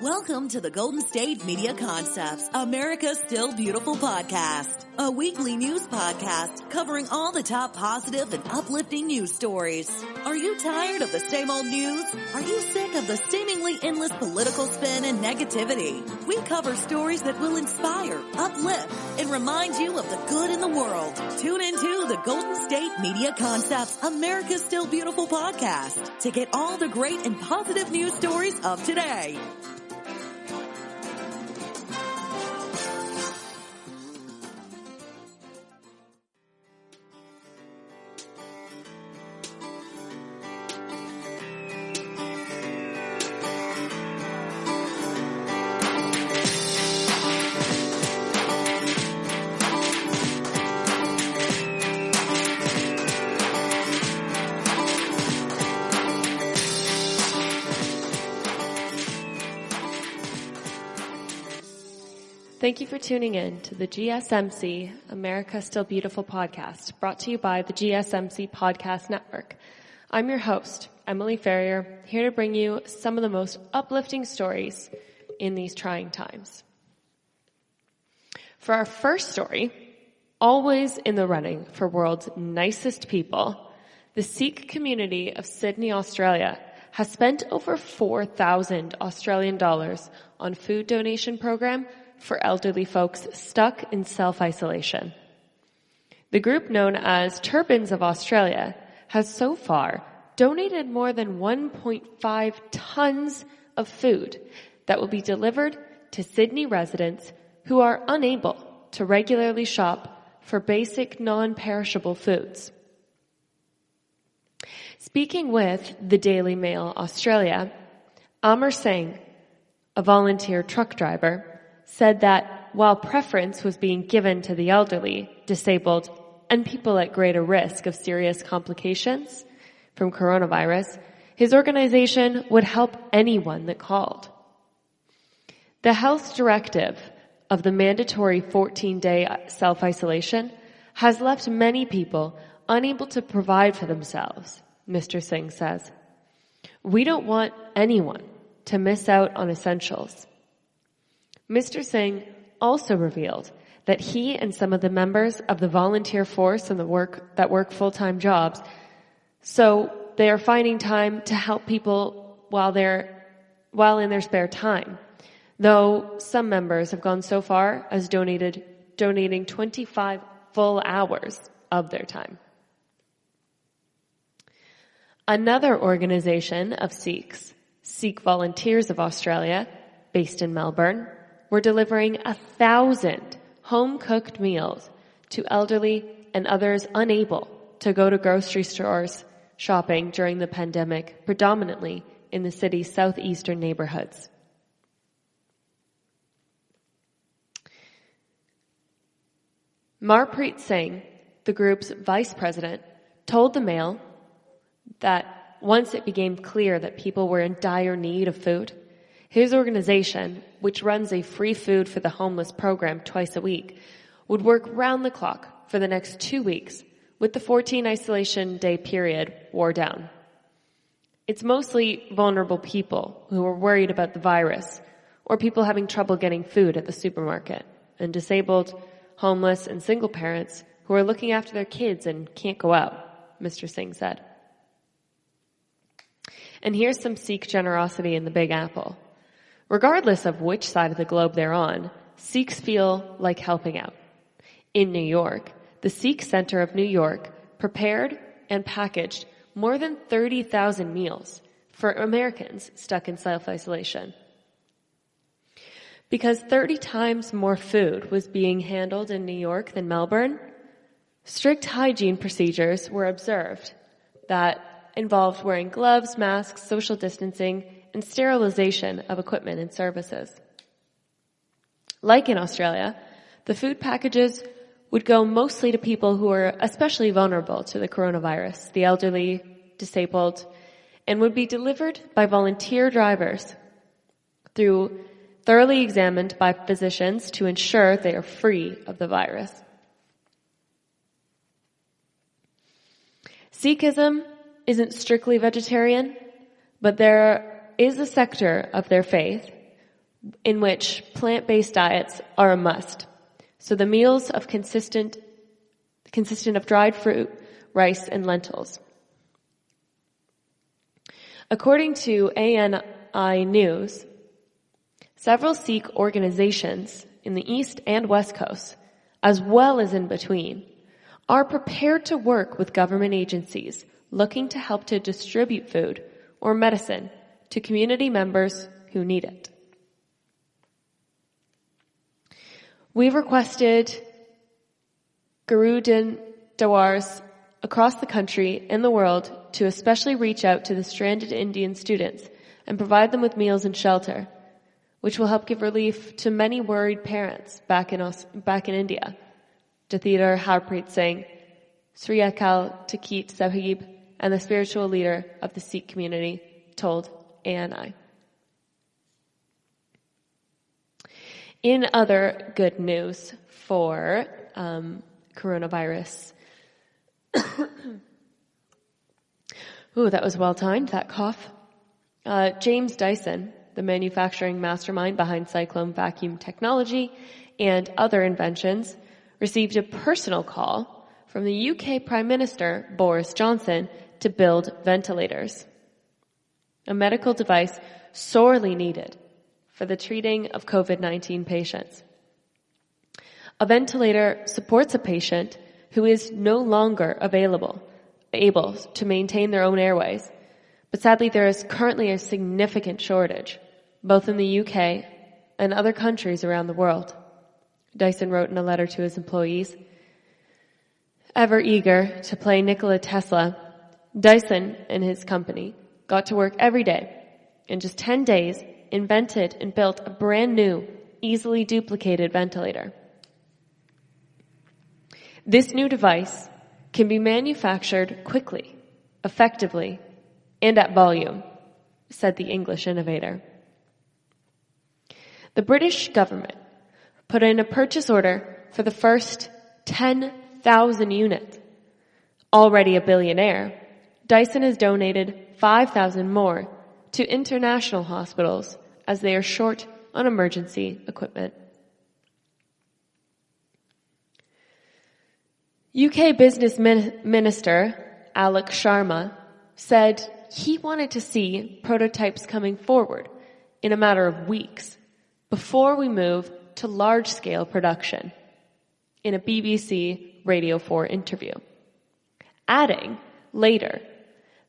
Welcome to the Golden State Media Concepts, America's Still Beautiful podcast, a weekly news podcast covering all the top positive and uplifting news stories. Are you tired of the same old news? Are you sick of the seemingly endless political spin and negativity? We cover stories that will inspire, uplift, and remind you of the good in the world. Tune into the Golden State Media Concepts, America's Still Beautiful podcast to get all the great and positive news stories of today. Thank you for tuning in to the GSMC America Still Beautiful podcast, brought to you by the GSMC Podcast Network. I'm your host, Emily Ferrier, here to bring you some of the most uplifting stories in these trying times. For our first story, always in the running for world's nicest people, the Sikh community of Sydney, Australia, has spent over 4,000 Australian dollars on food donation program for elderly folks stuck in self-isolation. The group known as Turbans of Australia has so far donated more than 1.5 tons of food that will be delivered to Sydney residents who are unable to regularly shop for basic non-perishable foods. Speaking with the Daily Mail Australia, Amar Singh, a volunteer truck driver, said that while preference was being given to the elderly, disabled, and people at greater risk of serious complications from coronavirus, his organization would help anyone that called. The health directive of the mandatory 14-day self-isolation has left many people unable to provide for themselves, Mr. Singh says. We don't want anyone to miss out on essentials. Mr. Singh also revealed that he and some of the members of the volunteer force and that work full-time jobs, so they are finding time to help people while in their spare time, though some members have gone so far as donating 25 full hours of their time. Another organization of Sikhs, Sikh Volunteers of Australia, based in Melbourne, we're delivering 1,000 home-cooked meals to elderly and others unable to go to grocery stores shopping during the pandemic, predominantly in the city's southeastern neighborhoods. Marpreet Singh, the group's vice president, told the Mail that once it became clear that people were in dire need of food, his organization, which runs a free food for the homeless program twice a week, would work round the clock for the next 2 weeks with the 14 isolation day period wore down. It's mostly vulnerable people who are worried about the virus or people having trouble getting food at the supermarket, and disabled, homeless, and single parents who are looking after their kids and can't go out, Mr. Singh said. And here's some Sikh generosity in the Big Apple. Regardless of which side of the globe they're on, Sikhs feel like helping out. In New York, the Sikh Center of New York prepared and packaged more than 30,000 meals for Americans stuck in self-isolation. Because 30 times more food was being handled in New York than Melbourne, strict hygiene procedures were observed that involved wearing gloves, masks, social distancing, and sterilization of equipment and services. Like in Australia, the food packages would go mostly to people who are especially vulnerable to the coronavirus, the elderly, disabled, and would be delivered by volunteer drivers thoroughly examined by physicians to ensure they are free of the virus. Sikhism isn't strictly vegetarian, but there is a sector of their faith in which plant-based diets are a must. So the meals of consistent of dried fruit, rice, and lentils. According to ANI News, several Sikh organizations in the East and West Coast, as well as in between, are prepared to work with government agencies looking to help to distribute food or medicine to community members who need it. We've requested Gurudwaras across the country and the world to especially reach out to the stranded Indian students and provide them with meals and shelter, which will help give relief to many worried parents back in India. Jathedar Harpreet Singh, Sri Akal Takit Sahib, and the spiritual leader of the Sikh community told ANI. In other good news for coronavirus. Ooh, that was well timed, that cough. James Dyson, the manufacturing mastermind behind cyclone vacuum technology and other inventions, received a personal call from the UK Prime Minister Boris Johnson to build ventilators, a medical device sorely needed for the treating of COVID-19 patients. A ventilator supports a patient who is no longer able to maintain their own airways, but sadly there is currently a significant shortage, both in the UK and other countries around the world. Dyson wrote in a letter to his employees. Ever eager to play Nikola Tesla, Dyson and his company got to work every day. In just 10 days, invented and built a brand new, easily duplicated ventilator. This new device can be manufactured quickly, effectively, and at volume, said the English innovator. The British government put in a purchase order for the first 10,000 units. Already a billionaire, Dyson has donated 5,000 more to international hospitals as they are short on emergency equipment. UK Business Minister Alok Sharma said he wanted to see prototypes coming forward in a matter of weeks before we move to large-scale production in a BBC Radio 4 interview, adding later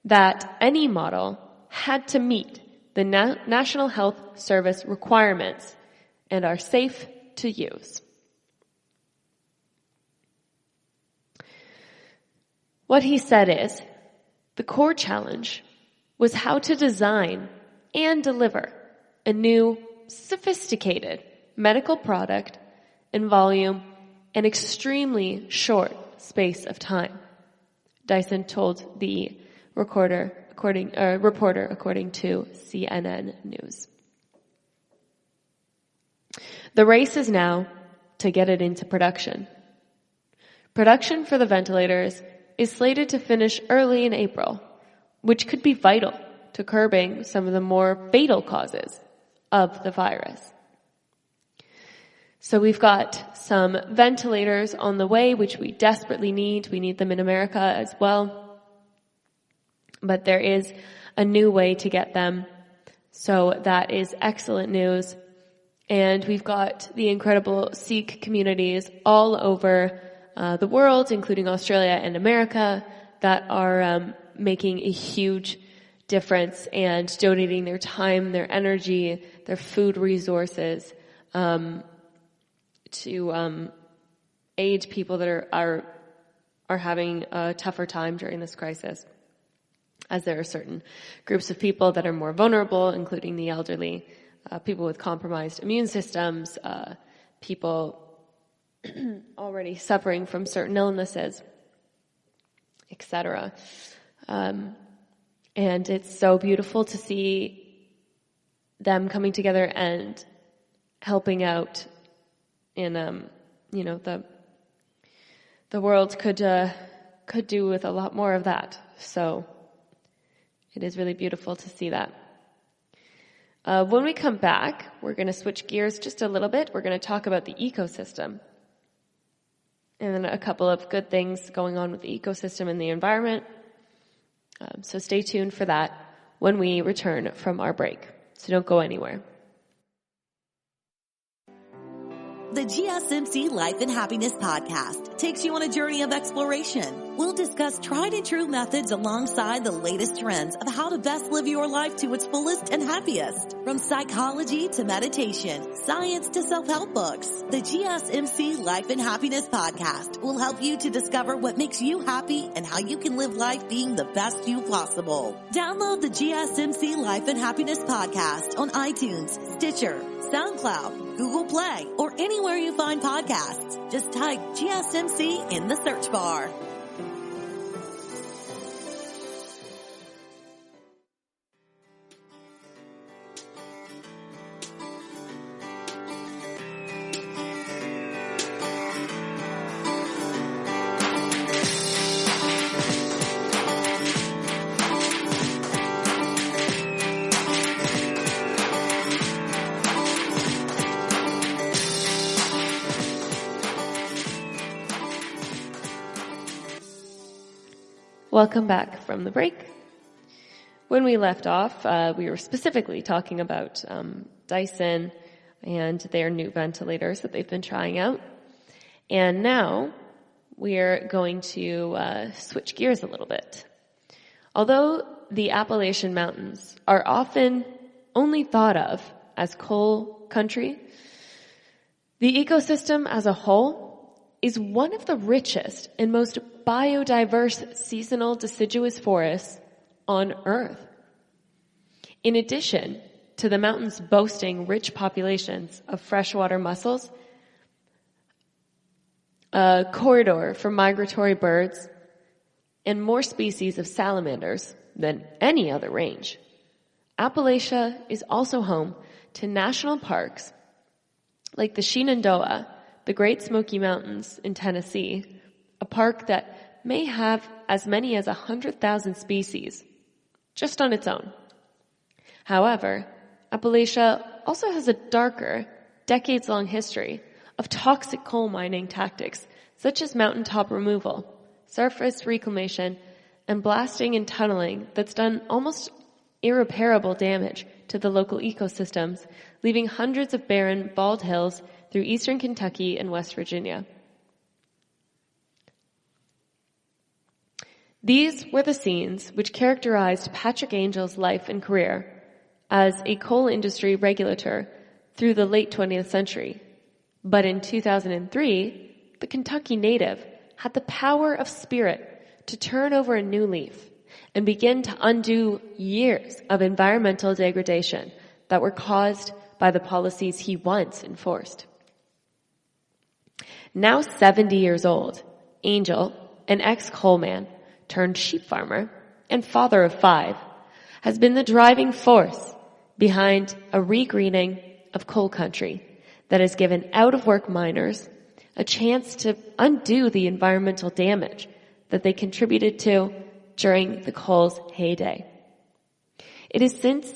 that any model had to meet the National Health Service requirements and are safe to use. What he said is, the core challenge was how to design and deliver a new, sophisticated medical product in volume and extremely short space of time, Dyson told the reporter according to CNN News. The race is now to get it into production. Production for the ventilators is slated to finish early in April, which could be vital to curbing some of the more fatal causes of the virus. So we've got some ventilators on the way, which we desperately need. We need them in America as well. But there is a new way to get them. So that is excellent news. And we've got the incredible Sikh communities all over the world, including Australia and America, that are making a huge difference and donating their time, their energy, their food resources to aid people that are having a tougher time during this crisis, as there are certain groups of people that are more vulnerable, including the elderly, people with compromised immune systems, people already suffering from certain illnesses, etc. And it's so beautiful to see them coming together and helping out. In the world could do with a lot more of that. So it is really beautiful to see that. When we come back, we're going to switch gears just a little bit. We're going to talk about the ecosystem and then a couple of good things going on with the ecosystem and the environment. So stay tuned for that when we return from our break. So don't go anywhere. The GSMC Life and Happiness Podcast takes you on a journey of exploration. We'll discuss tried and true methods alongside the latest trends of how to best live your life to its fullest and happiest. From psychology to meditation, science to self-help books, the GSMC Life and Happiness Podcast will help you to discover what makes you happy and how you can live life being the best you possible. Download the GSMC Life and Happiness Podcast on iTunes, Stitcher, SoundCloud, Google Play, or anywhere you find podcasts. Just type GSMC in the search bar. Welcome back from the break. When we left off, we were specifically talking about Dyson and their new ventilators that they've been trying out. And now we're going to switch gears a little bit. Although the Appalachian Mountains are often only thought of as coal country, the ecosystem as a whole is one of the richest and most biodiverse seasonal deciduous forests on Earth. In addition to the mountains boasting rich populations of freshwater mussels, a corridor for migratory birds, and more species of salamanders than any other range, Appalachia is also home to national parks like the Shenandoah, the Great Smoky Mountains in Tennessee, a park that may have as many as 100,000 species just on its own. However, Appalachia also has a darker, decades-long history of toxic coal mining tactics such as mountaintop removal, surface reclamation, and blasting and tunneling that's done almost irreparable damage to the local ecosystems, leaving hundreds of barren, bald hills through eastern Kentucky and West Virginia. These were the scenes which characterized Patrick Angel's life and career as a coal industry regulator through the late 20th century. But in 2003, the Kentucky native had the power of spirit to turn over a new leaf and begin to undo years of environmental degradation that were caused by the policies he once enforced. Now 70 years old, Angel, an ex-coalman turned sheep farmer and father of 5, has been the driving force behind a regreening of coal country that has given out-of-work miners a chance to undo the environmental damage that they contributed to during the coal's heyday. It has since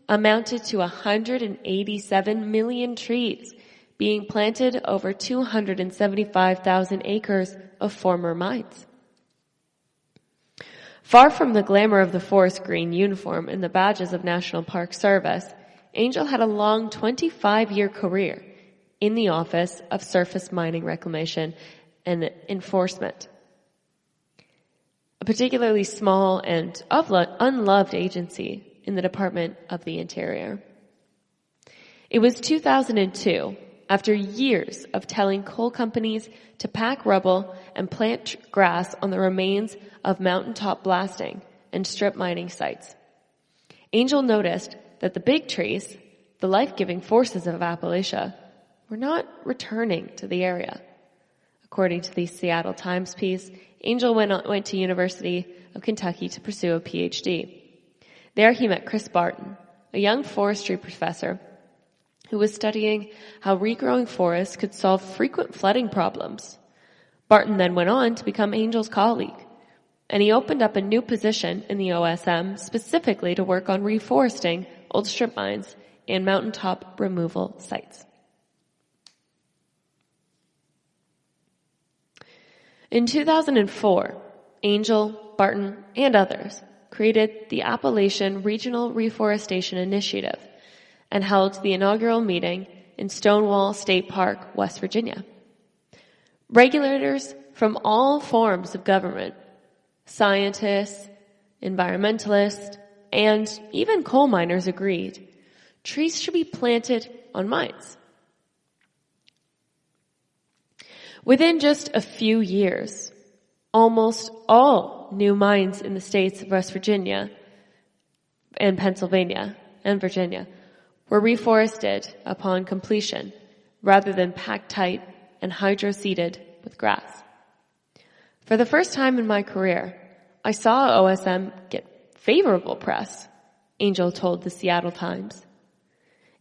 amounted to 187 million trees being planted over 275,000 acres of former mines. Far from the glamour of the forest green uniform and the badges of National Park Service, Angel had a long 25-year career in the Office of Surface Mining Reclamation and Enforcement, a particularly small and unloved agency in the Department of the Interior. It was 2002, after years of telling coal companies to pack rubble and plant grass on the remains of mountaintop blasting and strip mining sites. Angel noticed that the big trees, the life-giving forces of Appalachia, were not returning to the area. According to the Seattle Times piece, Angel went to University of Kentucky to pursue a PhD. There he met Chris Barton, a young forestry professor who was studying how regrowing forests could solve frequent flooding problems. Barton then went on to become Angel's colleague, and he opened up a new position in the OSM specifically to work on reforesting old strip mines and mountaintop removal sites. In 2004, Angel, Barton, and others created the Appalachian Regional Reforestation Initiative and held the inaugural meeting in Stonewall State Park, West Virginia. Regulators from all forms of government, scientists, environmentalists, and even coal miners agreed trees should be planted on mines. Within just a few years, almost all new mines in the states of West Virginia and Pennsylvania and Virginia were reforested upon completion rather than packed tight and hydro-seeded with grass. For the first time in my career, I saw OSM get favorable press, Angel told the Seattle Times.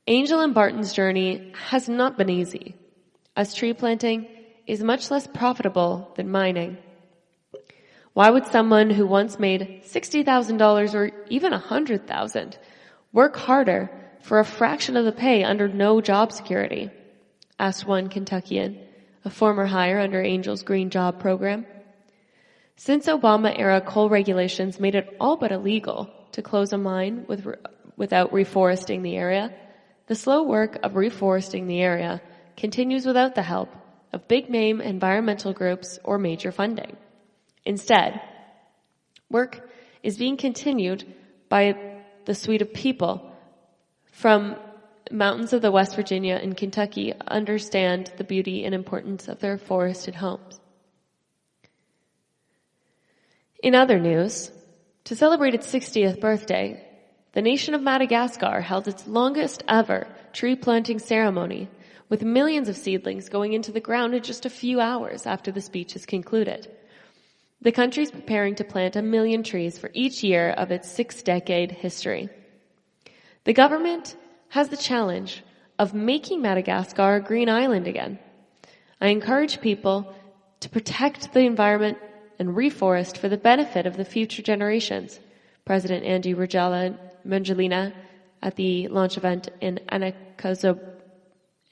Angel and Barton's journey has not been easy, as tree planting is much less profitable than mining. Why would someone who once made $60,000 or even $100,000 work harder for a fraction of the pay under no job security? Asked one Kentuckian, a former hire under Angel's Green Job program. Since Obama-era coal regulations made it all but illegal to close a mine without reforesting the area, the slow work of reforesting the area continues without the help of big-name environmental groups or major funding. Instead, work is being continued by the suite of people from mountains of the West Virginia and Kentucky understand the beauty and importance of their forested homes. In other news, to celebrate its 60th birthday, the nation of Madagascar held its longest ever tree planting ceremony, with millions of seedlings going into the ground in just a few hours after the speech is concluded. The country is preparing to plant 1 million trees for each year of its 6-decade history. The government has the challenge of making Madagascar a green island again. I encourage people to protect the environment and reforest for the benefit of the future generations, President Andy Rajoelina at the launch event in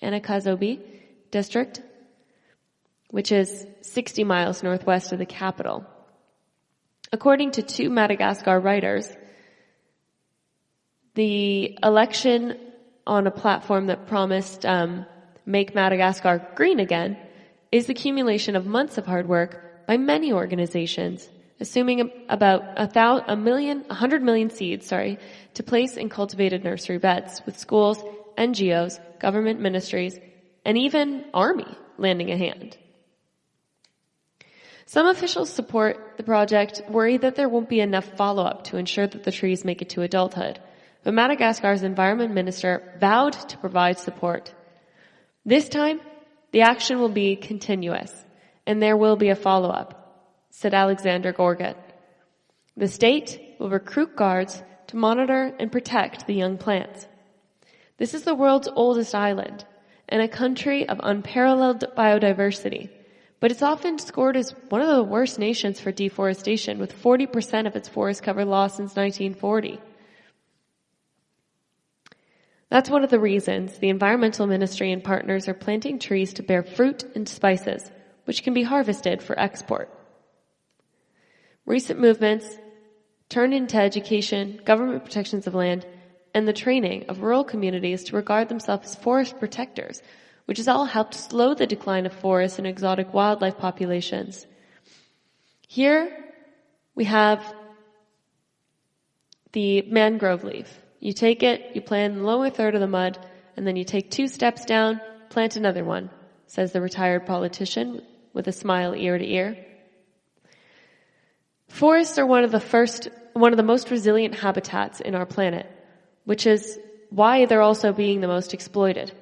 Anakazobi district, which is 60 miles northwest of the capital. According to 2 Madagascar writers, the election on a platform that promised make Madagascar green again is the accumulation of months of hard work by many organizations, assuming about 100 million seeds, to place in cultivated nursery beds, with schools, NGOs, government ministries, and even Army lending a hand. Some officials support the project worry that there won't be enough follow-up to ensure that the trees make it to adulthood, but Madagascar's environment minister vowed to provide support. This time, the action will be continuous, and there will be a follow-up, said Alexander Gorgat. The state will recruit guards to monitor and protect the young plants. This is the world's oldest island and a country of unparalleled biodiversity, but it's often scored as one of the worst nations for deforestation, with 40% of its forest cover lost since 1940. That's one of the reasons the Environmental Ministry and partners are planting trees to bear fruit and spices, which can be harvested for export. Recent movements turn into education, government protections of land, and the training of rural communities to regard themselves as forest protectors, which has all helped slow the decline of forests and exotic wildlife populations. Here we have the mangrove leaf. You take it, you plant in the lower third of the mud, and then you take 2 steps down, plant another one, says the retired politician with a smile ear to ear. Forests are one of the most resilient habitats in our planet, which is why they're also being the most exploited.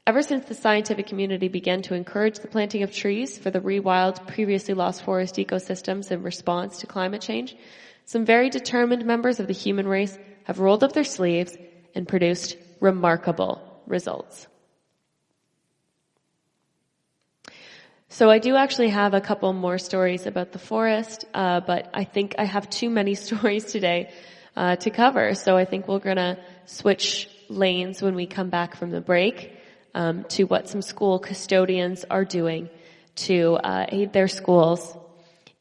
Ever since the scientific community began to encourage the planting of trees for the rewild previously lost forest ecosystems in response to climate change, some very determined members of the human race have rolled up their sleeves and produced remarkable results. So I do actually have a couple more stories about the forest, but I think I have too many stories today to cover, so I think we're going to switch lanes when we come back from the break, to what some school custodians are doing to aid their schools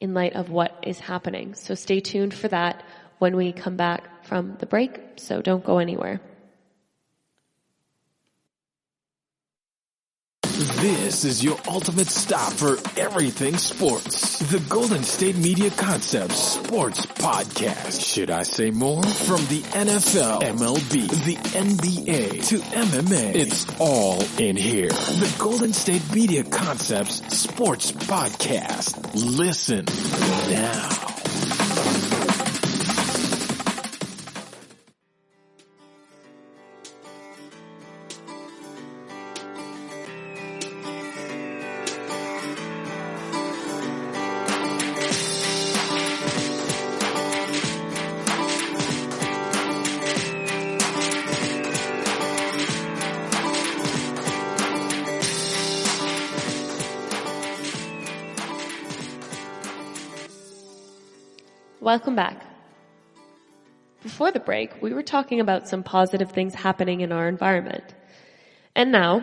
in light of what is happening. So stay tuned for that when we come back from the break, so don't go anywhere. This is your ultimate stop for everything sports. The Golden State Media Concepts Sports Podcast. Should I say more? From the NFL, MLB, the NBA to MMA, it's all in here. The Golden State Media Concepts Sports Podcast. Listen now. Welcome back. Before the break, we were talking about some positive things happening in our environment. And now,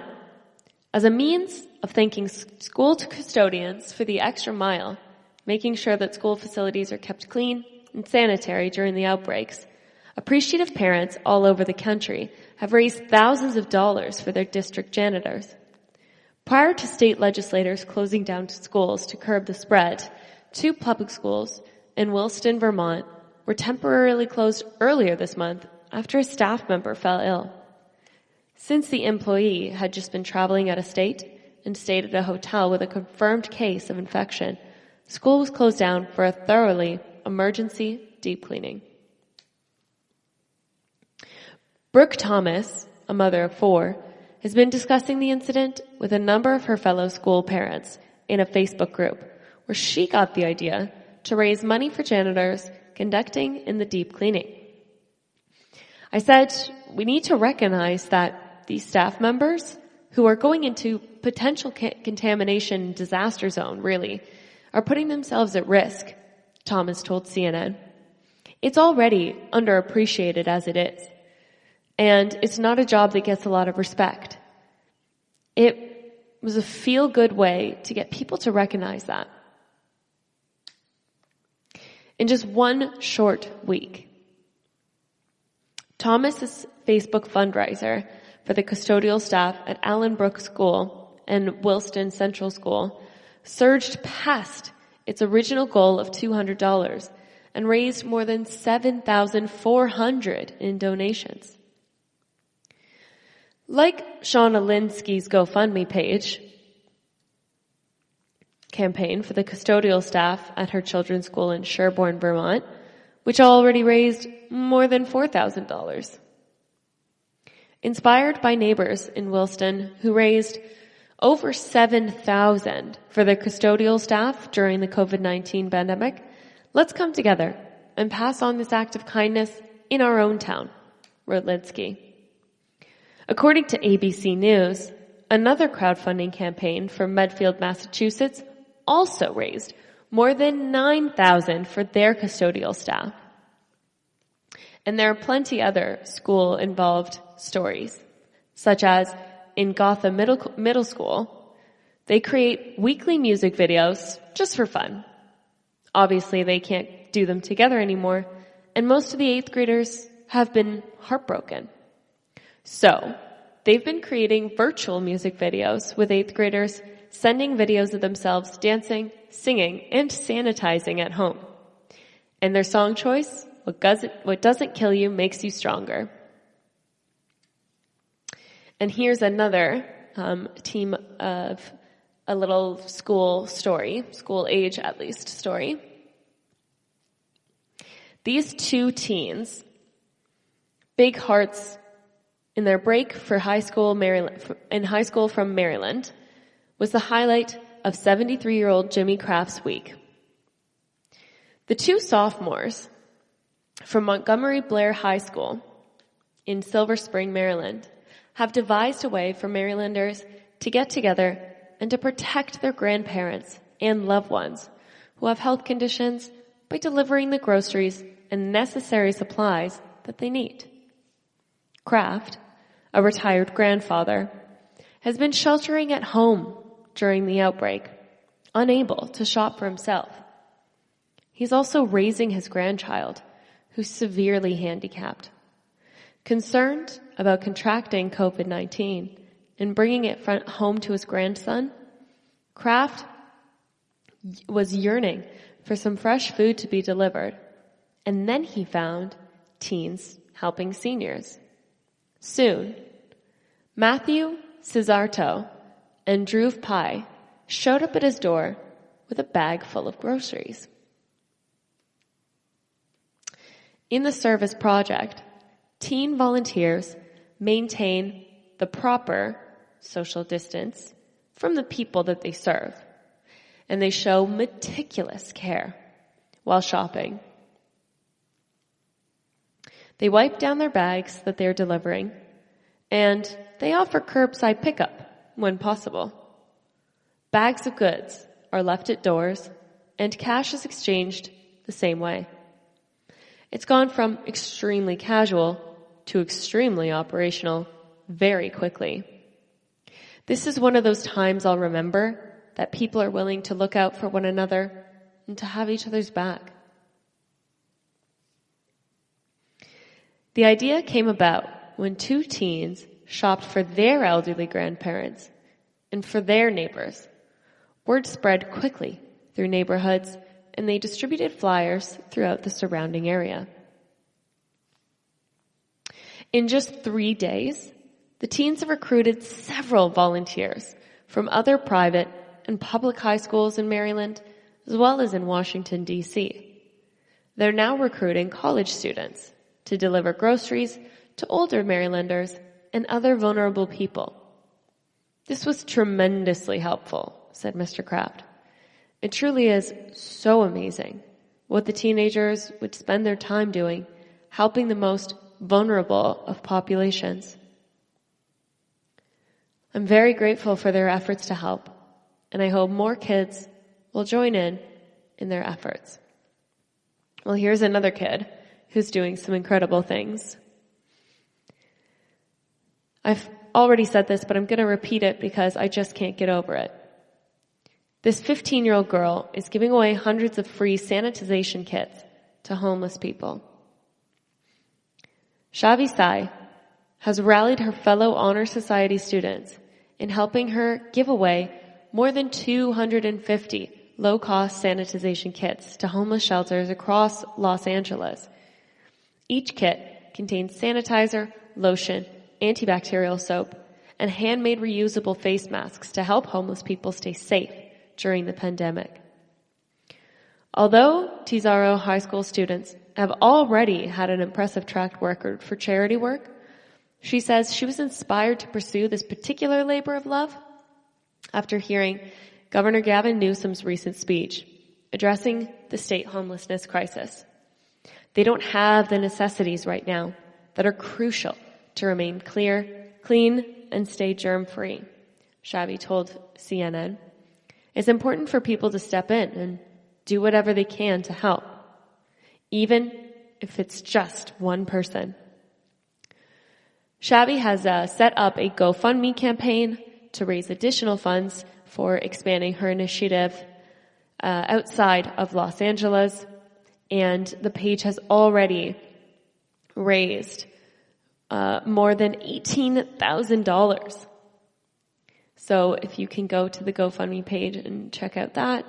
as a means of thanking school custodians for the extra mile, making sure that school facilities are kept clean and sanitary during the outbreaks, appreciative parents all over the country have raised thousands of dollars for their district janitors. Prior to state legislators closing down schools to curb the spread, 2 public schools in Williston, Vermont, were temporarily closed earlier this month after a staff member fell ill. Since the employee had just been traveling out of state and stayed at a hotel with a confirmed case of infection, the school was closed down for a thoroughly emergency deep cleaning. Brooke Thomas, a mother of 4, has been discussing the incident with a number of her fellow school parents in a Facebook group where she got the idea to raise money for janitors conducting in the deep cleaning. I said, we need to recognize that these staff members who are going into potential contamination disaster zone, really, are putting themselves at risk, Thomas told CNN. It's already underappreciated as it is, and it's not a job that gets a lot of respect. It was a feel-good way to get people to recognize that. In just one short week, Thomas's Facebook fundraiser for the custodial staff at Allenbrook School and Williston Central School surged past its original goal of $200 and raised more than $7,400 in donations. Like Shauna Linsky's GoFundMe page, campaign for the custodial staff at her children's school in Sherborne, Vermont, which already raised more than $4,000. Inspired by neighbors in Williston who raised over $7,000 for their custodial staff during the COVID-19 pandemic, let's come together and pass on this act of kindness in our own town, wrote Linsky. According to ABC News, another crowdfunding campaign from Medfield, Massachusetts also raised more than $9,000 for their custodial staff. And there are plenty other school-involved stories, such as in Gotham Middle School, they create weekly music videos just for fun. Obviously, they can't do them together anymore, and most of the 8th graders have been heartbroken. So, they've been creating virtual music videos with 8th graders sending videos of themselves dancing, singing, and sanitizing at home. And their song choice, what doesn't kill you makes you stronger. And here's another team of a little school story, school age at least story. These 2 teens, big hearts in their break for high school from Maryland, was the highlight of 73-year-old Jimmy Kraft's week. The 2 sophomores from Montgomery Blair High School in Silver Spring, Maryland, have devised a way for Marylanders to get together and to protect their grandparents and loved ones who have health conditions by delivering the groceries and necessary supplies that they need. Kraft, a retired grandfather, has been sheltering at home during the outbreak, unable to shop for himself. He's also raising his grandchild, who's severely handicapped. Concerned about contracting COVID-19 and bringing it home to his grandson, Kraft was yearning for some fresh food to be delivered, and then he found teens helping seniors. Soon, Matthew Cesarto and Drew Pye showed up at his door with a bag full of groceries. In the service project, teen volunteers maintain the proper social distance from the people that they serve, and they show meticulous care while shopping. They wipe down their bags that they're delivering, and they offer curbside pickup when possible. Bags of goods are left at doors, and cash is exchanged the same way. It's gone from extremely casual to extremely operational very quickly. This is one of those times I'll remember that people are willing to look out for one another and to have each other's back. The idea came about when two teens shopped for their elderly grandparents and for their neighbors. Word spread quickly through neighborhoods, and they distributed flyers throughout the surrounding area. In just 3 days, the teens have recruited several volunteers from other private and public high schools in Maryland, as well as in Washington, D.C. They're now recruiting college students to deliver groceries to older Marylanders and other vulnerable people. This was tremendously helpful, said Mr. Kraft. It truly is so amazing what the teenagers would spend their time doing, helping the most vulnerable of populations. I'm very grateful for their efforts to help, and I hope more kids will join in their efforts. Well, here's another kid who's doing some incredible things. I've already said this, but I'm going to repeat it because I just can't get over it. This 15-year-old girl is giving away hundreds of free sanitization kits to homeless people. Shavi Sai has rallied her fellow Honor Society students in helping her give away more than 250 low-cost sanitization kits to homeless shelters across Los Angeles. Each kit contains sanitizer, lotion, antibacterial soap, and handmade reusable face masks to help homeless people stay safe during the pandemic. Although Tizaro High School students have already had an impressive track record for charity work, she says she was inspired to pursue this particular labor of love after hearing Governor Gavin Newsom's recent speech addressing the state homelessness crisis. They don't have the necessities right now that are crucial to remain clean, and stay germ-free, Shavi told CNN. It's important for people to step in and do whatever they can to help, even if it's just one person. Shavi has set up a GoFundMe campaign to raise additional funds for expanding her initiative outside of Los Angeles, and the page has already raised more than $18,000. So if you can go to the GoFundMe page and check out that,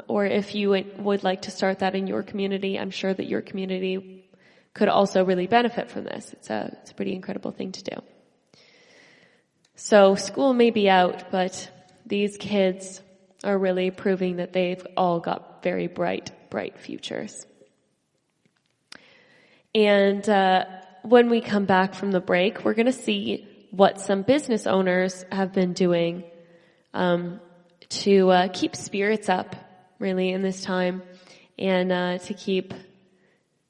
or if you would like to start that in your community, I'm sure that your community could also really benefit from this. It's a pretty incredible thing to do. So school may be out, but these kids are really proving that they've all got very bright futures. And when we come back from the break, we're going to see what some business owners have been doing to keep spirits up, really, in this time, and to keep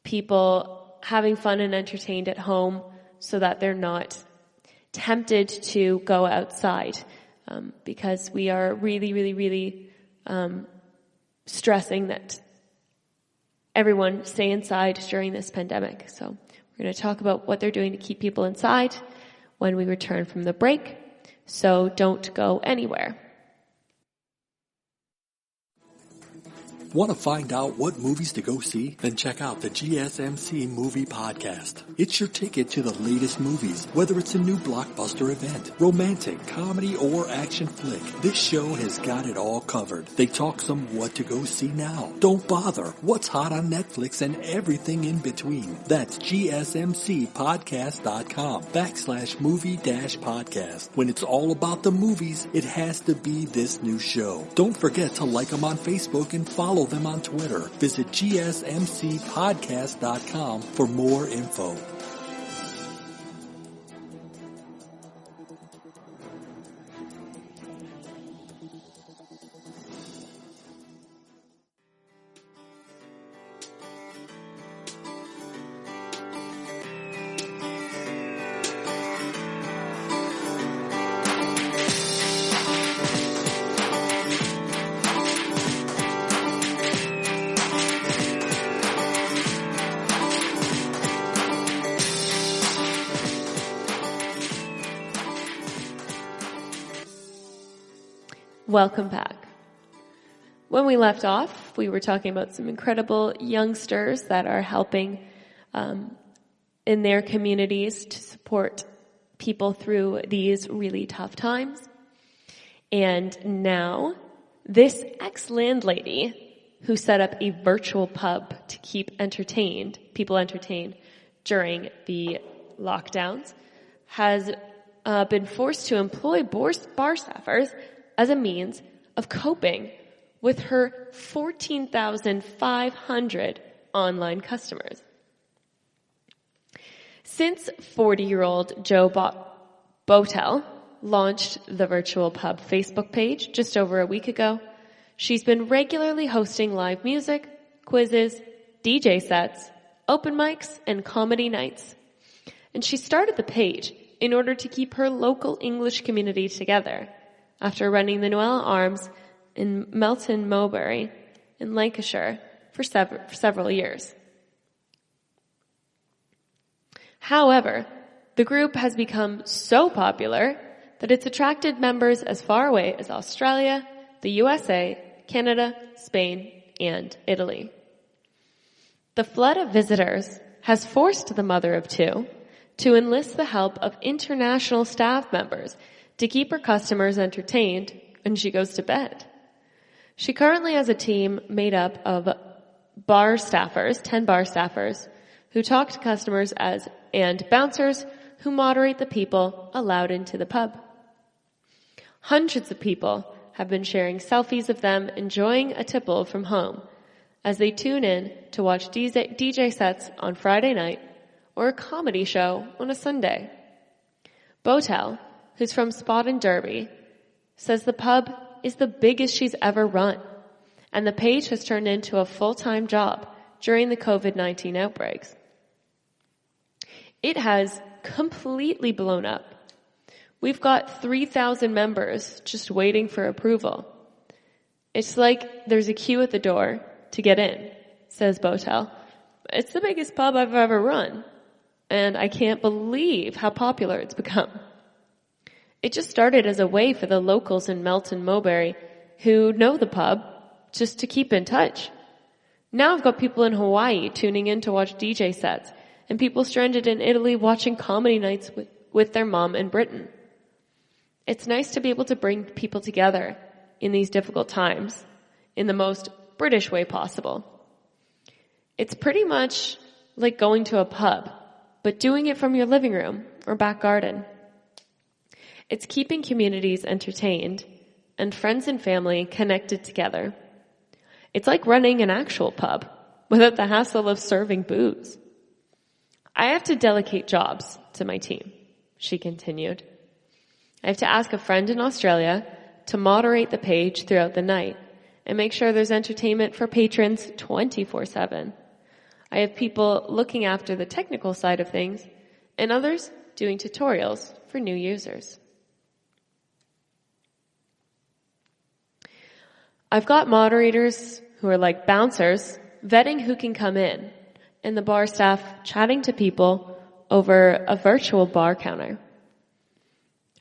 people having fun and entertained at home so that they're not tempted to go outside, because we are really stressing that everyone stay inside during this pandemic. So we're going to talk about what they're doing to keep people inside, when we return from the break, so don't go anywhere. Want to find out what movies to go see? Then check out the GSMC Movie Podcast. It's your ticket to the latest movies, whether it's a new blockbuster event, romantic, comedy, or action flick. This show has got it all covered. They talk some what to go see now. Don't bother. What's hot on Netflix and everything in between. That's GSMCpodcast.com/movie-podcast. When it's all about the movies, it has to be this new show. Don't forget to like them on Facebook and follow them on Twitter. Visit GSMCpodcast.com for more info. Welcome back. When we left off, we were talking about some incredible youngsters that are helping in their communities to support people through these really tough times. And now, this ex-landlady who set up a virtual pub to keep people entertained during the lockdowns, has been forced to employ bar staffers as a means of coping with her 14,500 online customers. Since 40-year-old Joe Botel launched the virtual pub Facebook page just over a week ago, she's been regularly hosting live music, quizzes, DJ sets, open mics, and comedy nights. And she started the page in order to keep her local English community together after running the Noel Arms in Melton Mowbray in Lancashire for several years. However, the group has become so popular that it's attracted members as far away as Australia, the USA, Canada, Spain, and Italy. The flood of visitors has forced the mother of two to enlist the help of international staff members to keep her customers entertained when she goes to bed. She currently has a team made up of 10 bar staffers, who talk to customers and bouncers who moderate the people allowed into the pub. Hundreds of people have been sharing selfies of them enjoying a tipple from home as they tune in to watch DJ sets on Friday night or a comedy show on a Sunday. Botel, who's from Spot in Derby, says the pub is the biggest she's ever run, and the page has turned into a full-time job during the COVID-19 outbreaks. It has completely blown up. We've got 3,000 members just waiting for approval. It's like there's a queue at the door to get in, says Botel. It's the biggest pub I've ever run, and I can't believe how popular it's become. It just started as a way for the locals in Melton Mowbray who know the pub just to keep in touch. Now I've got people in Hawaii tuning in to watch DJ sets and people stranded in Italy watching comedy nights with their mom in Britain. It's nice to be able to bring people together in these difficult times in the most British way possible. It's pretty much like going to a pub, but doing it from your living room or back garden. It's keeping communities entertained and friends and family connected together. It's like running an actual pub without the hassle of serving booze. I have to delegate jobs to my team, she continued. I have to ask a friend in Australia to moderate the page throughout the night and make sure there's entertainment for patrons 24/7. I have people looking after the technical side of things and others doing tutorials for new users. I've got moderators who are like bouncers, vetting who can come in, and the bar staff chatting to people over a virtual bar counter.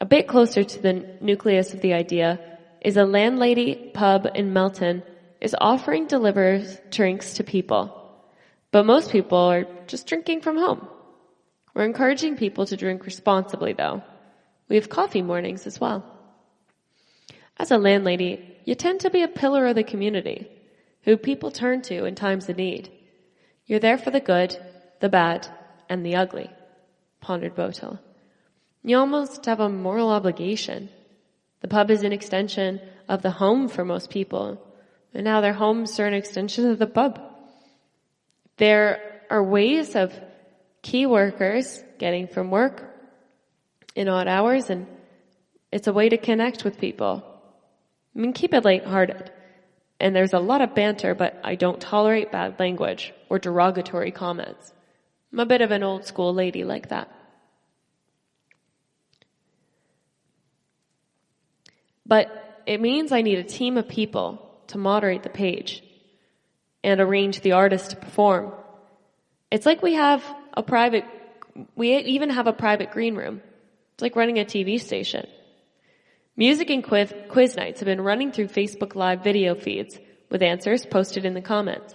A bit closer to the nucleus of the idea is a landlady pub in Melton is offering delivers drinks to people. But most people are just drinking from home. We're encouraging people to drink responsibly, though. We have coffee mornings as well. As a landlady, you tend to be a pillar of the community, who people turn to in times of need. You're there for the good, the bad, and the ugly, pondered Botel. You almost have a moral obligation. The pub is an extension of the home for most people, and now their homes are an extension of the pub. There are ways of key workers getting from work in odd hours, and it's a way to connect with people. I mean, keep it lighthearted. And there's a lot of banter, but I don't tolerate bad language or derogatory comments. I'm a bit of an old school lady like that. But it means I need a team of people to moderate the page and arrange the artist to perform. It's like we even have a private green room. It's like running a TV station. Music and quiz nights have been running through Facebook Live video feeds with answers posted in the comments.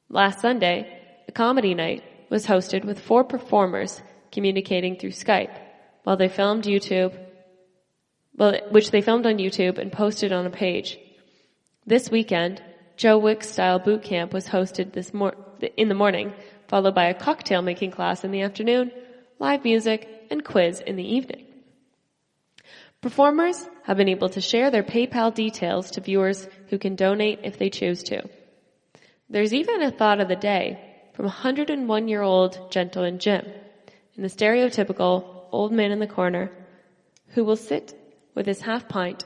Last Sunday, a comedy night was hosted with 4 performers communicating through Skype which they filmed on YouTube and posted on a page. This weekend, Joe Wick's style boot camp was hosted in the morning, followed by a cocktail making class in the afternoon, live music, and quiz in the evening. Performers have been able to share their PayPal details to viewers who can donate if they choose to. There's even a thought of the day from 101-year-old gentleman Jim, in the stereotypical old man in the corner, who will sit with his half pint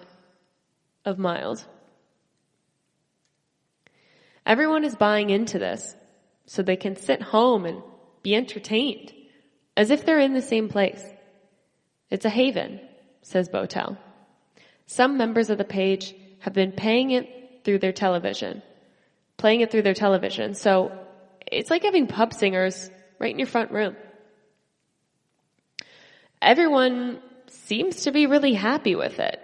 of mild. Everyone is buying into this so they can sit home and be entertained, as if they're in the same place. It's a haven, says Botel. Some members of the page have been playing it through their television. So it's like having pub singers right in your front room. Everyone seems to be really happy with it.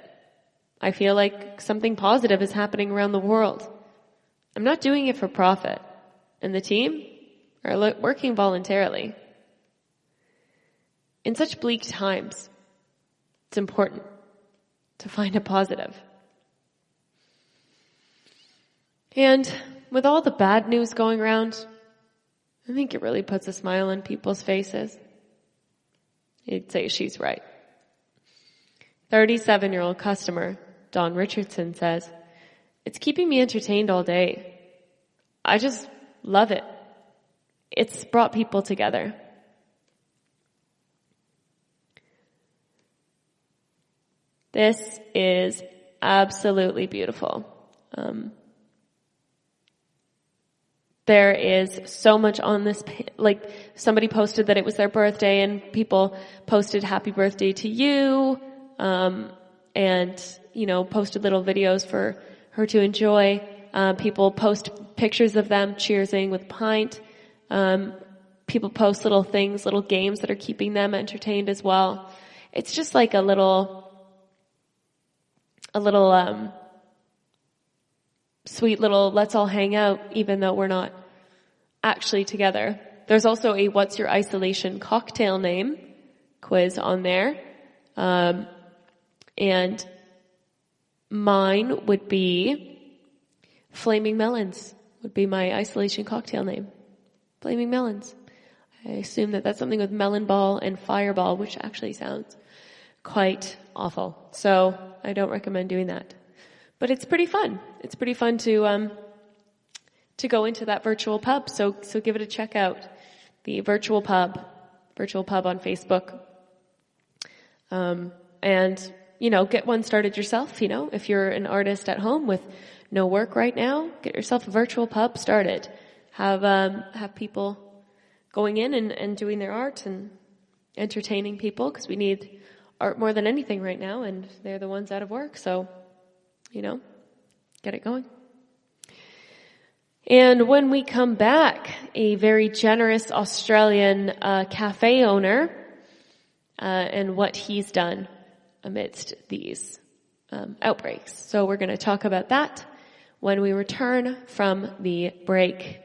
I feel like something positive is happening around the world. I'm not doing it for profit, and the team are working voluntarily. In such bleak times, it's important to find a positive. And with all the bad news going around, I think it really puts a smile on people's faces. You'd say she's right. 37-year-old customer, Don Richardson, says, "It's keeping me entertained all day. I just love it. It's brought people together." This is absolutely beautiful. There is so much on this, like somebody posted that it was their birthday and people posted happy birthday to you, and, posted little videos for her to enjoy. People post pictures of them cheersing with a pint. People post little things, little games that are keeping them entertained as well. It's just like a little sweet little let's all hang out even though we're not actually together. There's also a what's your isolation cocktail name quiz on there. And mine would be Flaming Melons would be my isolation cocktail name. Flaming Melons. I assume that that's something with melon ball and fireball, which actually sounds quite awful. So I don't recommend doing that. But it's pretty fun. It's pretty fun to go into that virtual pub. So give it a check out. The virtual pub on Facebook. And, get one started yourself, if you're an artist at home with no work right now, get yourself a virtual pub started. Have people going in and doing their art and entertaining people, because we need art more than anything right now, and they're the ones out of work. So, get it going. And when we come back, a very generous Australian cafe owner and what he's done amidst these outbreaks. So we're going to talk about that when we return from the break.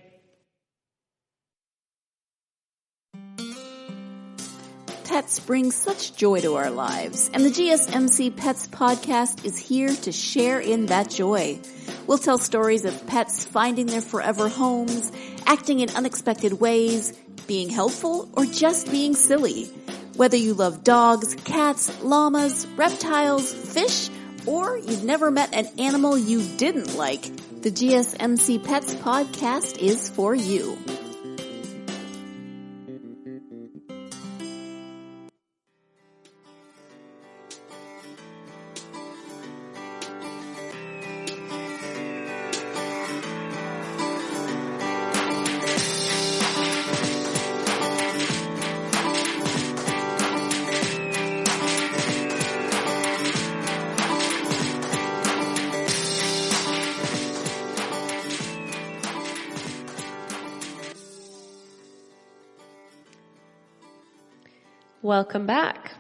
Pets bring such joy to our lives, and the GSMC Pets podcast is here to share in that joy. We'll tell stories of pets finding their forever homes, acting in unexpected ways, being helpful, or just being silly. Whether you love dogs, cats, llamas, reptiles, fish, or you've never met an animal you didn't like, the GSMC Pets podcast is for you. Welcome back.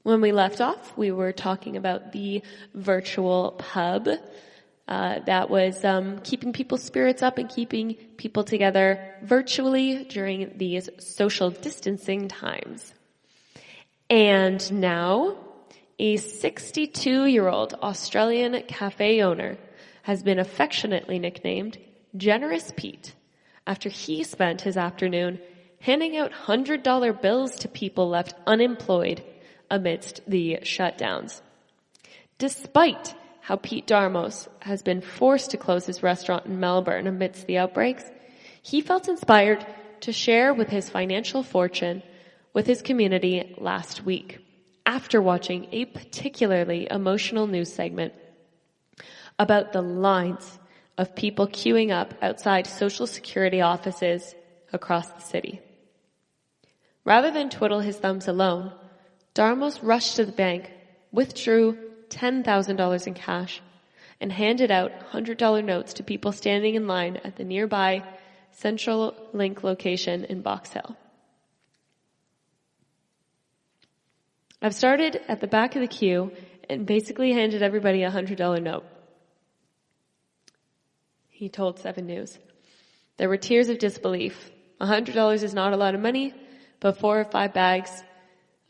When we left off, we were talking about the virtual pub that was keeping people's spirits up and keeping people together virtually during these social distancing times. And now, a 62-year-old Australian cafe owner has been affectionately nicknamed Generous Pete after he spent his afternoon handing out $100 bills to people left unemployed amidst the shutdowns. Despite how Pete Darmos has been forced to close his restaurant in Melbourne amidst the outbreaks, he felt inspired to share with his financial fortune with his community last week after watching a particularly emotional news segment about the lines of people queuing up outside Social Security offices across the city. Rather than twiddle his thumbs alone, Darmos rushed to the bank, withdrew $10,000 in cash, and handed out $100 notes to people standing in line at the nearby Central Link location in Box Hill. I've started at the back of the queue and basically handed everybody a $100 note, he told 7 News. There were tears of disbelief. $100 is not a lot of money, but 4 or 5 bags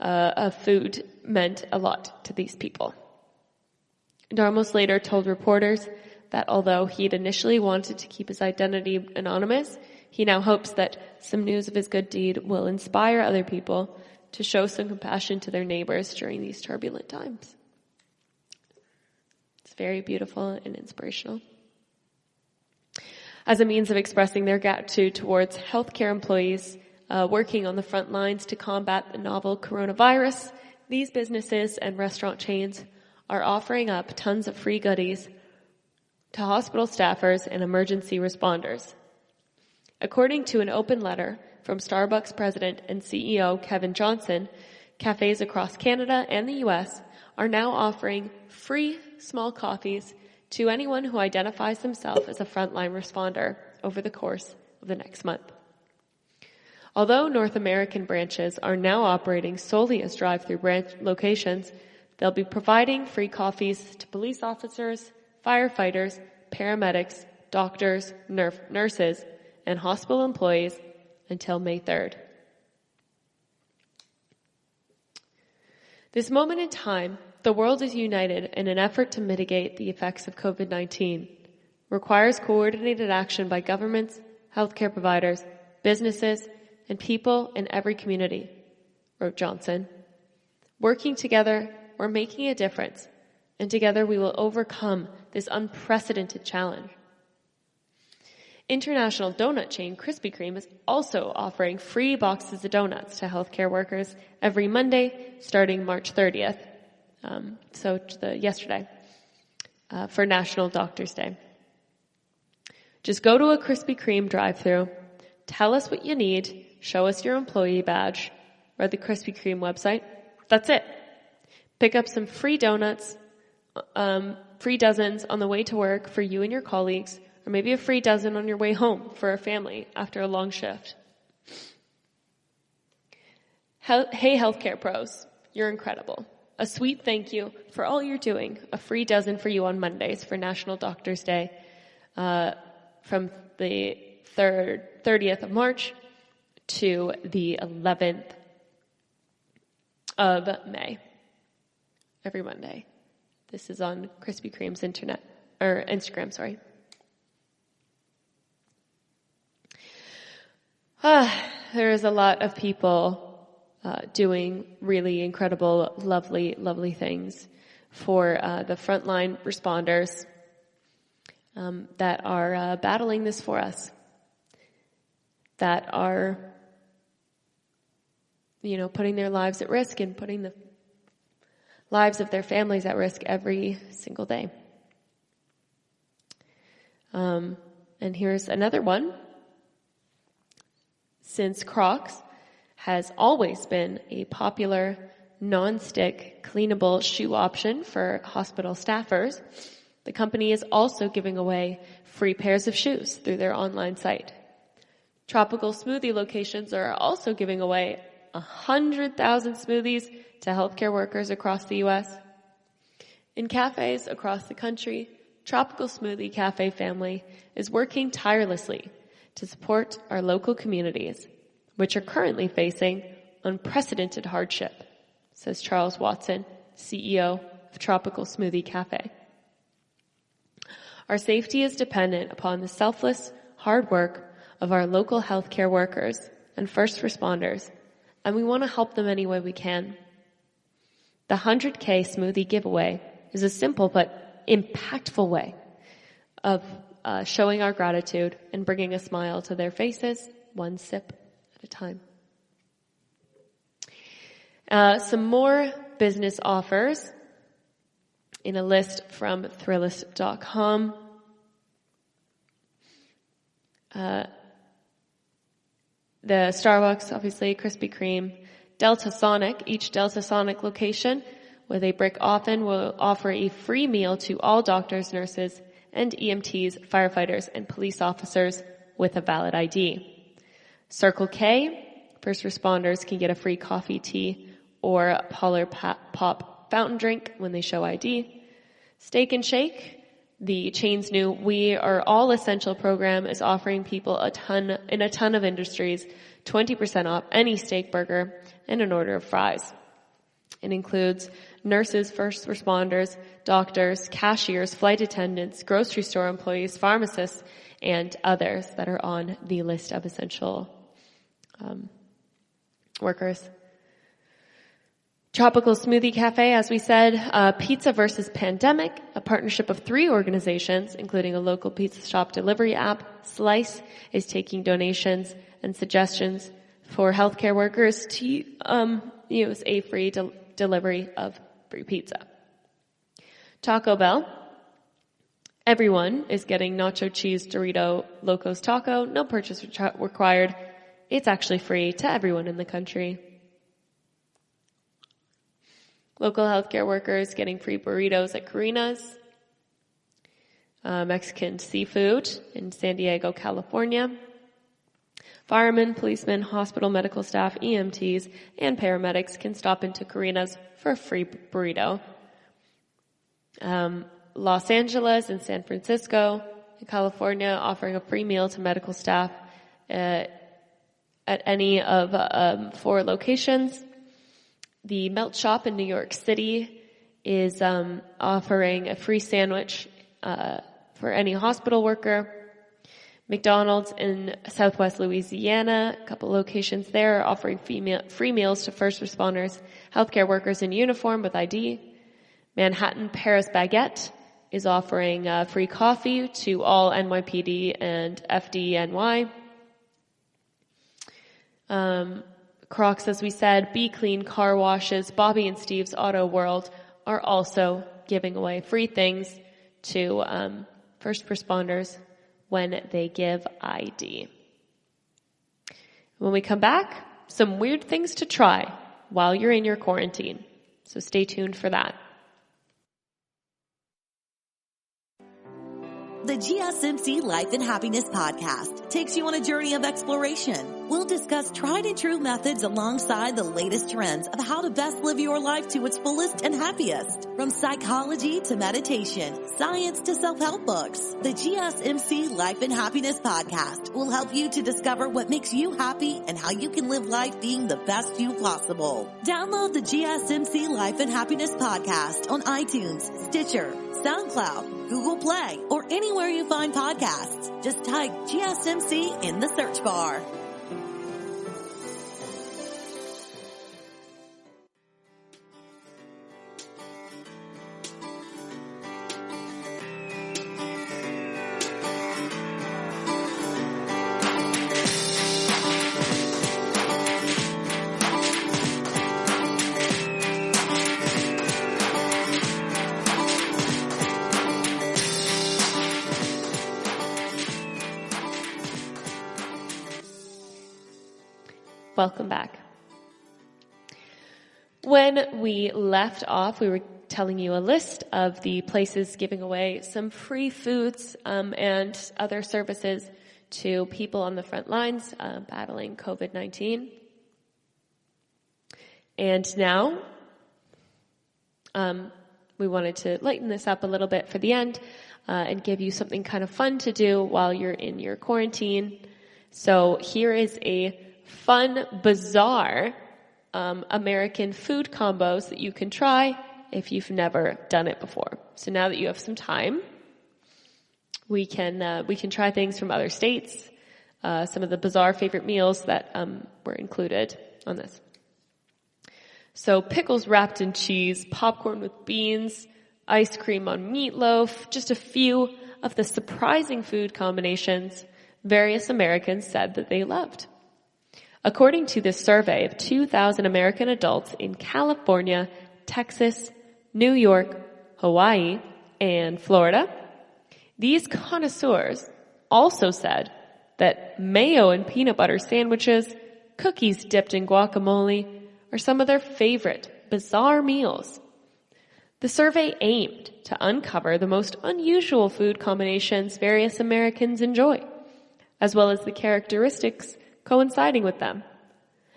of food meant a lot to these people. Darmos later told reporters that although he'd initially wanted to keep his identity anonymous, he now hopes that some news of his good deed will inspire other people to show some compassion to their neighbors during these turbulent times. It's very beautiful and inspirational. As a means of expressing their gratitude towards healthcare employees working on the front lines to combat the novel coronavirus, these businesses and restaurant chains are offering up tons of free goodies to hospital staffers and emergency responders. According to an open letter from Starbucks president and CEO Kevin Johnson, cafes across Canada and the U.S. are now offering free small coffees to anyone who identifies themselves as a frontline responder over the course of the next month. Although North American branches are now operating solely as drive-through branch locations, they'll be providing free coffees to police officers, firefighters, paramedics, doctors, nurses, and hospital employees until May 3rd. This moment in time, the world is united in an effort to mitigate the effects of COVID-19. Requires coordinated action by governments, healthcare providers, businesses, and people in every community, wrote Johnson. Working together, we're making a difference, and together we will overcome this unprecedented challenge. International donut chain Krispy Kreme is also offering free boxes of donuts to healthcare workers every Monday starting March 30th, yesterday, for National Doctors' Day. Just go to a Krispy Kreme drive-thru, tell us what you need, show us your employee badge, or the Krispy Kreme website. That's it. Pick up some free donuts, free dozens on the way to work for you and your colleagues, or maybe a free dozen on your way home for a family after a long shift. Hey, healthcare pros, you're incredible. a sweet thank you for all you're doing. A free dozen for you on Mondays for National Doctors Day from the 30th of March to the 11th of May. Every Monday. This is on Krispy Kreme's Instagram, sorry. There is a lot of people doing really incredible, lovely, lovely things for the frontline responders that are battling this for us, that are, putting their lives at risk and putting the lives of their families at risk every single day. And here's another one. Since Crocs has always been a popular non-stick cleanable shoe option for hospital staffers, the company is also giving away free pairs of shoes through their online site. Tropical smoothie locations are also giving away 100,000 smoothies to healthcare workers across the U.S. In cafes across the country, Tropical Smoothie Cafe family is working tirelessly to support our local communities, which are currently facing unprecedented hardship, says Charles Watson, CEO of Tropical Smoothie Cafe. Our safety is dependent upon the selfless, hard work of our local healthcare workers and first responders, and we want to help them any way we can. The 100K smoothie giveaway is a simple but impactful way of showing our gratitude and bringing a smile to their faces, one sip at a time. Some more business offers in a list from Thrillist.com. The Starbucks, obviously, Krispy Kreme, Delta Sonic. Each Delta Sonic location with a brick oven will offer a free meal to all doctors, nurses, and EMTs, firefighters, and police officers with a valid ID. Circle K, first responders can get a free coffee, tea, or Polar Pop fountain drink when they show ID. Steak and Shake, the chain's new We Are All Essential program, is offering people in a ton of industries 20% off any steak burger and an order of fries. It includes nurses, first responders, doctors, cashiers, flight attendants, grocery store employees, pharmacists, and others that are on the list of essential workers. Tropical Smoothie Cafe, as we said, Pizza versus Pandemic, a partnership of 3 organizations, including a local pizza shop delivery app. Slice is taking donations and suggestions for healthcare workers to use a free delivery of free pizza. Taco Bell, everyone is getting nacho cheese Dorito Locos Taco, no purchase required. It's actually free to everyone in the country. Local healthcare workers getting free burritos at Carina's. Mexican seafood in San Diego, California. Firemen, policemen, hospital medical staff, EMTs, and paramedics can stop into Carina's for a free burrito. Los Angeles and San Francisco, California, offering a free meal to medical staff at any of 4 locations. The Melt Shop in New York City is offering a free sandwich for any hospital worker. McDonald's in Southwest Louisiana, a couple locations there, are offering free meals to first responders, healthcare workers in uniform with ID. Manhattan Paris Baguette is offering free coffee to all NYPD and FDNY. Crocs, as we said, Be Clean Car Washes, Bobby and Steve's Auto World are also giving away free things to first responders when they give ID. When we come back, some weird things to try while you're in your quarantine. So stay tuned for that. The GSMC Life and Happiness Podcast takes you on a journey of exploration, We'll discuss tried and true methods alongside the latest trends of how to best live your life to its fullest and happiest. From psychology to meditation, science to self-help books, the GSMC Life and Happiness Podcast will help you to discover what makes you happy and how you can live life being the best you possible. Download the GSMC Life and Happiness Podcast on iTunes, Stitcher, SoundCloud, Google Play, or anywhere you find podcasts. Just type GSMC in the search bar. Welcome back. When we left off, we were telling you a list of the places giving away some free foods and other services to people on the front lines battling COVID-19. And now we wanted to lighten this up a little bit for the end and give you something kind of fun to do while you're in your quarantine. So here is a fun, bizarre American food combos that you can try if you've never done it before. So now that you have some time, we can try things from other states, some of the bizarre favorite meals that were included on this. So pickles wrapped in cheese, popcorn with beans, ice cream on meatloaf, just a few of the surprising food combinations various Americans said that they loved. According to this survey of 2,000 American adults in California, Texas, New York, Hawaii, and Florida, these connoisseurs also said that mayo and peanut butter sandwiches, cookies dipped in guacamole, are some of their favorite bizarre meals. The survey aimed to uncover the most unusual food combinations various Americans enjoy, as well as the characteristics coinciding with them,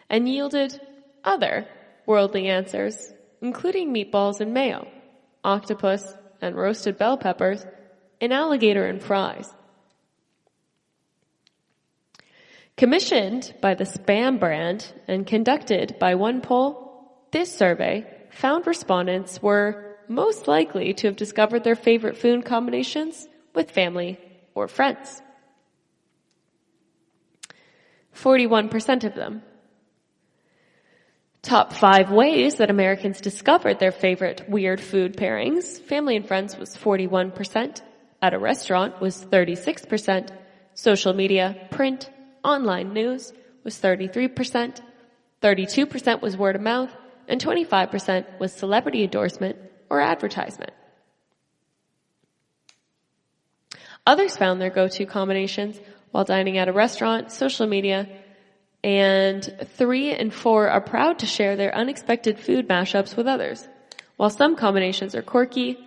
and yielded other worldly answers, including meatballs and mayo, octopus and roasted bell peppers, and alligator and fries. Commissioned by the Spam brand and conducted by one poll, this survey found respondents were most likely to have discovered their favorite food combinations with family or friends. 41% of them. Top 5 ways that Americans discovered their favorite weird food pairings. Family and friends was 41%. At a restaurant was 36%. Social media, print, online news was 33%. 32% was word of mouth. And 25% was celebrity endorsement or advertisement. Others found their go-to combinations while dining at a restaurant, social media, and 3 and 4 are proud to share their unexpected food mashups with others. While some combinations are quirky,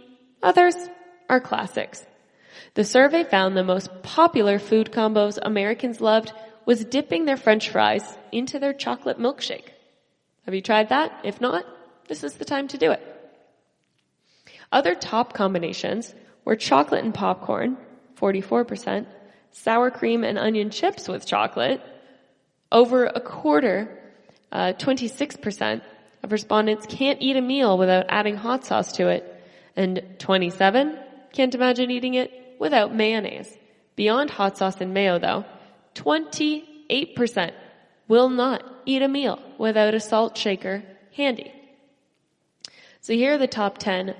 others are classics. The survey found the most popular food combos Americans loved was dipping their French fries into their chocolate milkshake. Have you tried that? If not, this is the time to do it. Other top combinations were chocolate and popcorn, 44%, sour cream and onion chips with chocolate. Over a quarter, 26% of respondents can't eat a meal without adding hot sauce to it, and 27% can't imagine eating it without mayonnaise. Beyond hot sauce and mayo, though, 28% will not eat a meal without a salt shaker handy. So here are the top 10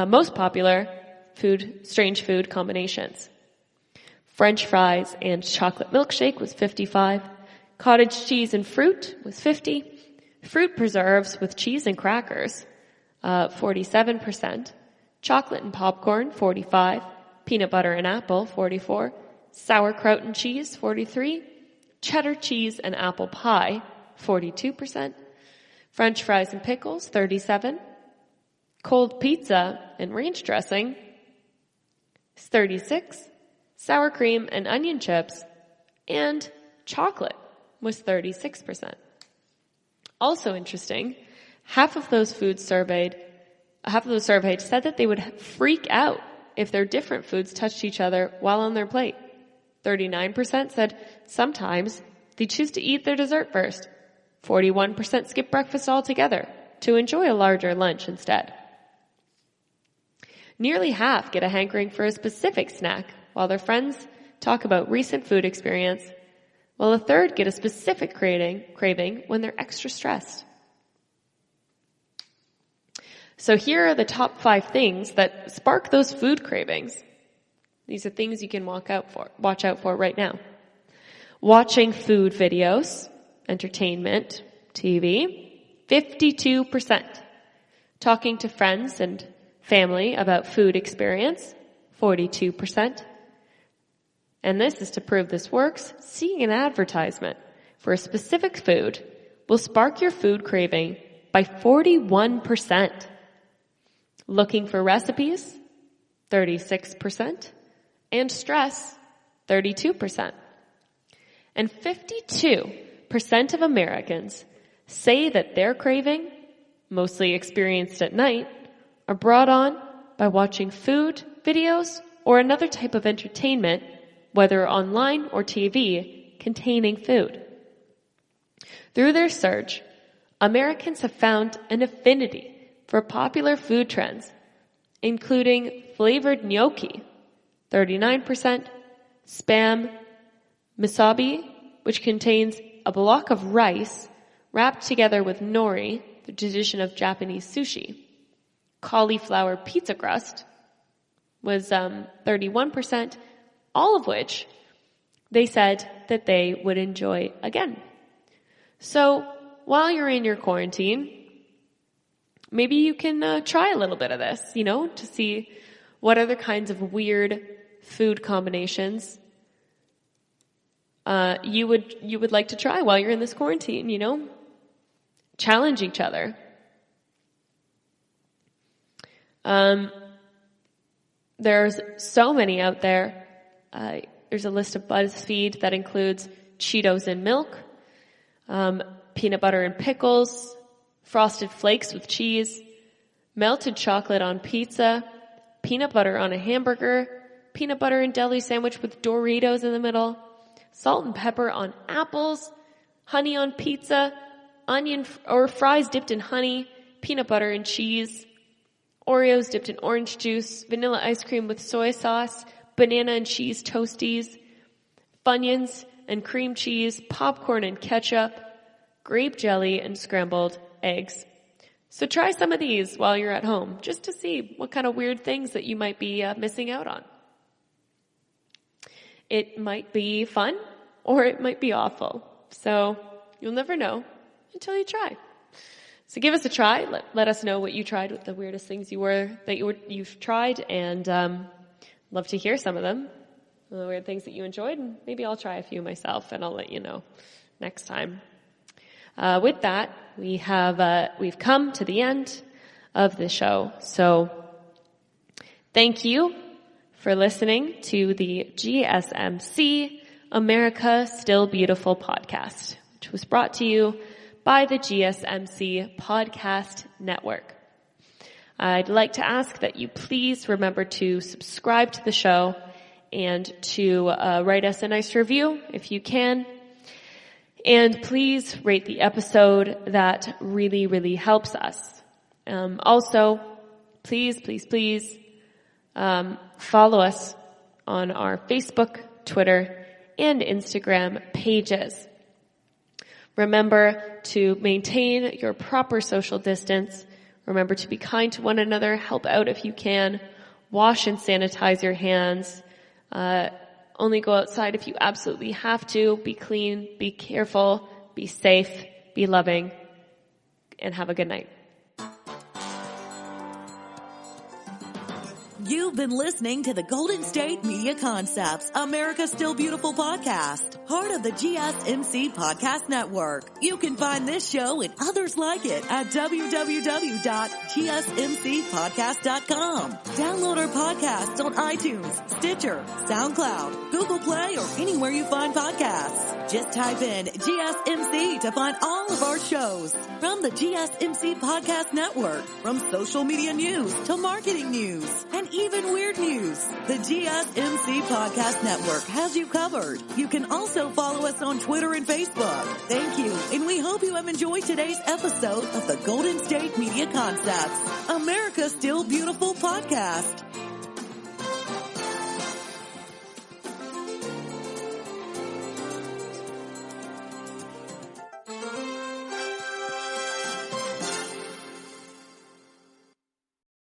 most popular strange food combinations. French fries and chocolate milkshake was 55. Cottage cheese and fruit was 50. Fruit preserves with cheese and crackers, 47%. Chocolate and popcorn, 45. Peanut butter and apple, 44. Sauerkraut and cheese, 43. Cheddar cheese and apple pie, 42%. French fries and pickles, 37. Cold pizza and ranch dressing, 36. Sour cream and onion chips, and chocolate was 36%. Also interesting, half of those surveyed said that they would freak out if their different foods touched each other while on their plate. 39% said sometimes they choose to eat their dessert first. 41% skip breakfast altogether to enjoy a larger lunch instead. Nearly half get a hankering for a specific snack while their friends talk about recent food experience, while a third get a specific craving when they're extra stressed. So here are the top 5 things that spark those food cravings. These are things you can watch out for right now. Watching food videos, entertainment, TV, 52%. Talking to friends and family about food experience, 42%. And this is to prove this works. Seeing an advertisement for a specific food will spark your food craving by 41%. Looking for recipes, 36%. And stress, 32%. And 52% of Americans say that their craving, mostly experienced at night, are brought on by watching food, videos, or another type of entertainment, whether online or TV, containing food. Through their search, Americans have found an affinity for popular food trends, including flavored gnocchi, 39%, Spam misobi, which contains a block of rice wrapped together with nori, the tradition of Japanese sushi. Cauliflower pizza crust was 31%, all of which they said that they would enjoy again. So while you're in your quarantine, maybe you can try a little bit of this, to see what other kinds of weird food combinations you would like to try while you're in this quarantine, Challenge each other. There's so many out there. There's a list of BuzzFeed that includes Cheetos and milk, peanut butter and pickles, frosted flakes with cheese, melted chocolate on pizza, peanut butter on a hamburger, peanut butter and deli sandwich with Doritos in the middle, salt and pepper on apples, honey on pizza, onion or fries dipped in honey, peanut butter and cheese, Oreos dipped in orange juice, vanilla ice cream with soy sauce, banana and cheese toasties, Funyuns and cream cheese, popcorn and ketchup, grape jelly and scrambled eggs. So try some of these while you're at home, just to see what kind of weird things that you might be missing out on. It might be fun, or it might be awful. So you'll never know until you try. So give us a try. Let us know what you tried, what the weirdest things you've tried, and love to hear some of them, the weird things that you enjoyed, and maybe I'll try a few myself, and I'll let you know next time. With that, we've come to the end of the show. So thank you for listening to the GSMC America Still Beautiful podcast, which was brought to you by the GSMC Podcast Network. I'd like to ask that you please remember to subscribe to the show and to write us a nice review if you can. And please rate the episode. That really, really helps us. Also, please follow us on our Facebook, Twitter, and Instagram pages. Remember to maintain your proper social distance. Remember to be kind to one another. Help out if you can. Wash and sanitize your hands. Only go outside if you absolutely have to. Be clean, be careful, be safe, be loving, and have a good night. You've been listening to the Golden State Media Concepts, America's Still Beautiful podcast, part of the GSMC Podcast Network. You can find this show and others like it at www.gsmcpodcast.com. Download our podcasts on iTunes, Stitcher, SoundCloud, Google Play, or anywhere you find podcasts. Just type in GSMC to find all of our shows from the GSMC Podcast Network, from social media news to marketing news and even weird news. The GSMC Podcast Network has you covered. You can also follow us on Twitter and Facebook. Thank you, and we hope you have enjoyed today's episode of the Golden State Media Concepts, America's Still Beautiful podcast.